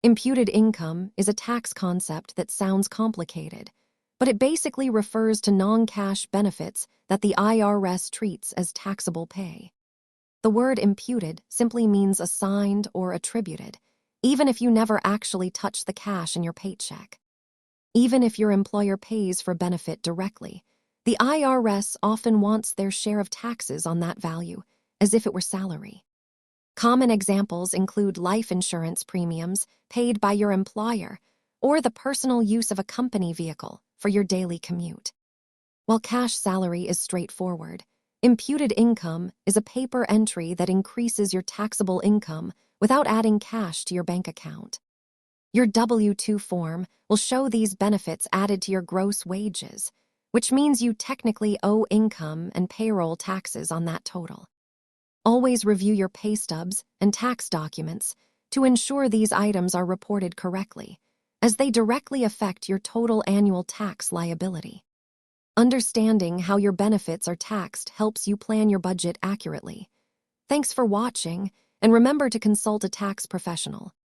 Imputed income is a tax concept that sounds complicated, but it basically refers to non-cash benefits that the IRS treats as taxable pay. The word imputed simply means assigned or attributed, even if you never actually touch the cash in your paycheck. Even if your employer pays for benefit directly, the IRS often wants their share of taxes on that value, as if it were salary. Common examples include life insurance premiums paid by your employer or the personal use of a company vehicle for your daily commute. While cash salary is straightforward, imputed income is a paper entry that increases your taxable income without adding cash to your bank account. Your W-2 form will show these benefits added to your gross wages, which means you technically owe income and payroll taxes on that total. Always review your pay stubs and tax documents to ensure these items are reported correctly, as they directly affect your total annual tax liability. Understanding how your benefits are taxed helps you plan your budget accurately. Thanks for watching, and remember to consult a tax professional.